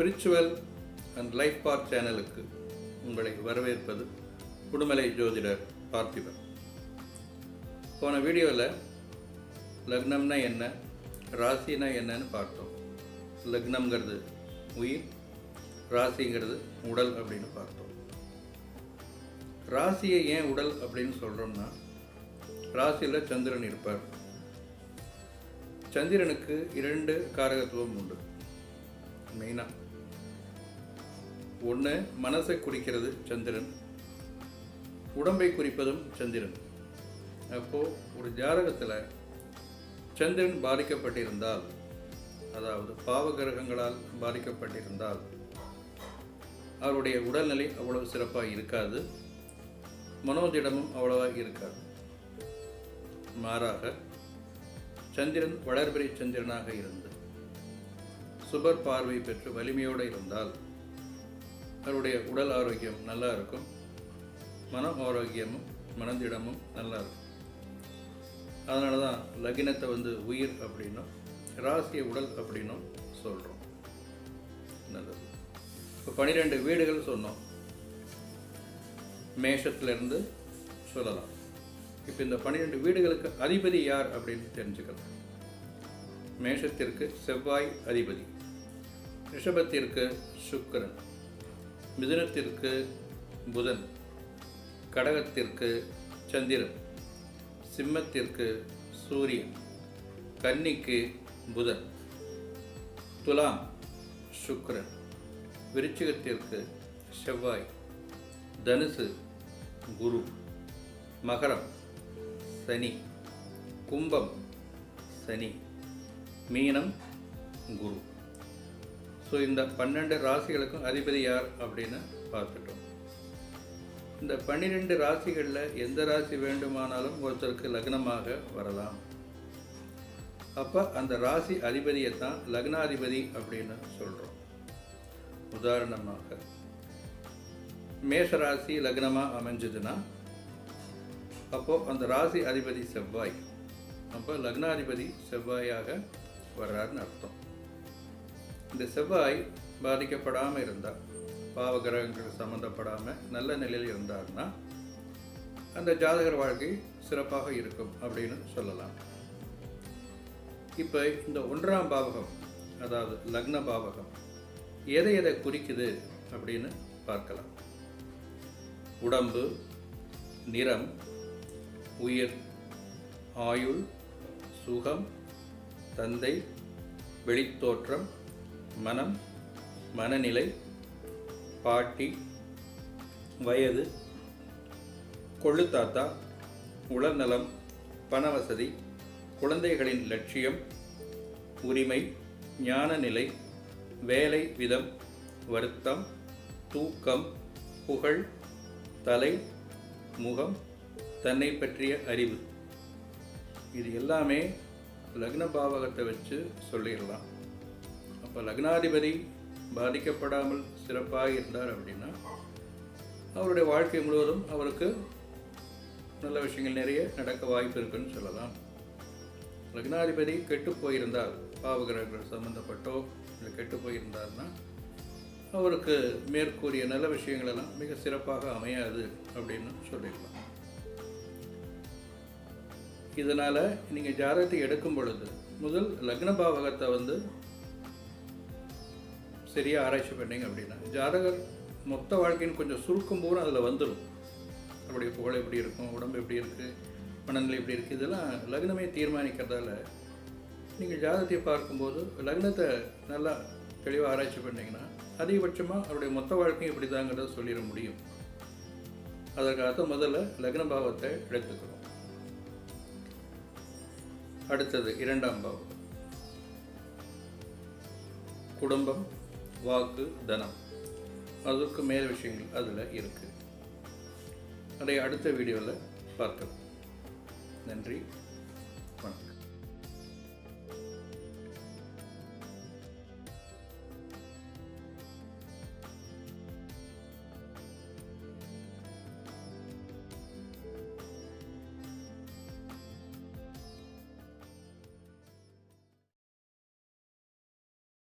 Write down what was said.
Spiritual and life பாத் சேனலுக்கு உங்களை வரவேற்பது உடுமலை ஜோதிடர் பார்த்திபன். போன வீடியோவில் லக்னம்னா என்ன, ராசினா என்னன்னு பார்த்தோம். லக்னம்ங்கிறது உயிர், ராசிங்கிறது உடல் அப்படின்னு பார்த்தோம். ராசியை ஏன் உடல் அப்படின்னு சொல்கிறோம்னா, ராசியில் சந்திரன் இருப்பார். சந்திரனுக்கு 2 காரகத்துவம் உண்டு. மெயினாக ஒன்று மனசை குறிக்கிறது சந்திரன், உடம்பை குறிப்பதும் சந்திரன். அப்போது ஒரு ஜாதகத்தில் சந்திரன் பாதிக்கப்பட்டிருந்தால், அதாவது பாவகிரகங்களால் பாதிக்கப்பட்டிருந்தால், அவருடைய உடல்நிலை அவ்வளவு சிறப்பாக இருக்காது, மனோதிடமும் அவ்வளவாக இருக்காது. மாறாக சந்திரன் வளர்பிறை சந்திரனாக இருந்து சுபர் பார்வை பெற்று வலிமையோடு இருந்தால் அவருடைய உடல் ஆரோக்கியம் நல்லா இருக்கும், மன ஆரோக்கியமும் மனதிடமும் நல்லா இருக்கும். அதனால தான் லக்னத்தை உயிர் அப்படின்னும் ராசியை உடல் அப்படின்னும் சொல்கிறோம். நல்லது. இப்போ 12 வீடுகள் சொன்னோம், மேஷத்திலிருந்து சொல்லலாம். இப்போ இந்த 12 வீடுகளுக்கு அதிபதி யார் அப்படின்னு தெரிஞ்சுக்கலாம். மேஷத்திற்கு செவ்வாய் அதிபதி, ரிஷபத்திற்கு சுக்கிரன், மிதுனத்திற்கு புதன், கடகத்திற்கு சந்திரன், சிம்மத்திற்கு சூரியன், கன்னிக்கு புதன், துலாம் சுக்கிரன், விருச்சிகத்திற்கு செவ்வாய், தனுசு குரு, மகரம் சனி, கும்பம் சனி, மீனம் குரு. ஸோ இந்த 12 ராசிகளுக்கும் அதிபதி யார் அப்படின்னு பார்த்துட்டோம். இந்த 12 ராசிகளில் எந்த ராசி வேண்டுமானாலும் ஒருத்தருக்கு லக்னமாக வரலாம். அப்போ அந்த ராசி அதிபதியை தான் லக்னாதிபதி அப்படின்னு சொல்கிறோம். உதாரணமாக மேஷராசி லக்னமாக அமைஞ்சதுன்னா அப்போது அந்த ராசி அதிபதி செவ்வாய், அப்போ லக்னாதிபதி செவ்வாயாக வர்றாருன்னு அர்த்தம். இந்த செவ்வாய் பாதிக்கப்படாமல் இருந்தால், பாவகிரகங்கள் சம்மந்தப்படாமல் நல்ல நிலையில் இருந்தார்னா அந்த ஜாதகர் வாழ்க்கை சிறப்பாக இருக்கும் அப்படின்னு சொல்லலாம். இப்போ இந்த 1ஆம் பாவகம், அதாவது லக்ன பாவகம், எதை குறிக்குது அப்படின்னு பார்க்கலாம். உடம்பு, நிறம், உயிர், ஆயுள், சுகம், தந்தை, வெளித்தோற்றம், மனம், மனநிலை, பாட்டி, வயது, கொள்ளுத்தாத்தா, உடல்நலம், பணவசதி, குழந்தைகளின் லட்சியம், உரிமை, ஞான நிலை, வேலை விதம், வருத்தம், தூக்கம், புகழ், தலை, முகம், தன்னை பற்றிய அறிவு, இது எல்லாமே லக்ன பாவகத்தை வச்சு சொல்லிடலாம். அப்போ லக்னாதிபதி பாதிக்கப்படாமல் சிறப்பாக இருந்தார் அப்படின்னா அவருடைய வாழ்க்கை முழுவதும் அவருக்கு நல்ல விஷயங்கள் நிறைய நடக்க வாய்ப்பு இருக்குன்னு சொல்லலாம். லக்னாதிபதி கெட்டு போயிருந்தால், பாவகிரகங்கள் சம்பந்தப்பட்டோ இல்லை கெட்டு போயிருந்தார்னா அவருக்கு மேற்கூறிய நல்ல விஷயங்களெல்லாம் மிக சிறப்பாக அமையாது அப்படின்னு சொல்லிடலாம். இதனால் நீங்கள் ஜாதகத்தை எடுக்கும் பொழுது முதல் லக்ன பாவகத்தை சரியாக ஆராய்ச்சி பண்ணீங்க அப்படின்னா ஜாதகர் மொத்த வாழ்க்கைன்னு கொஞ்சம் சுருக்கும் போது அதில் வந்துடும். அவருடைய புகழ் எப்படி இருக்கும், உடம்பு எப்படி இருக்குது, மனநிலை எப்படி இருக்குது, இதெல்லாம் லக்னமே தீர்மானிக்கிறதால நீங்கள் ஜாதகத்தை பார்க்கும்போது லக்னத்தை நல்லா தெளிவாக ஆராய்ச்சி பண்ணிங்கன்னா அதிகபட்சமாக அவருடைய மொத்த வாழ்க்கையும் எப்படி தாங்கிறத சொல்லிட முடியும். அதற்காக முதல்ல லக்ன பாவத்தை எடுத்துக்கிறோம். அடுத்தது 2ஆம் பாவம், குடும்பம், வாக்கு, தனம், அதுக்கு மேல் விஷயங்கள் அதில் இருக்குது. அதை அடுத்த வீடியோவில் பார்க்கலாம். நன்றி.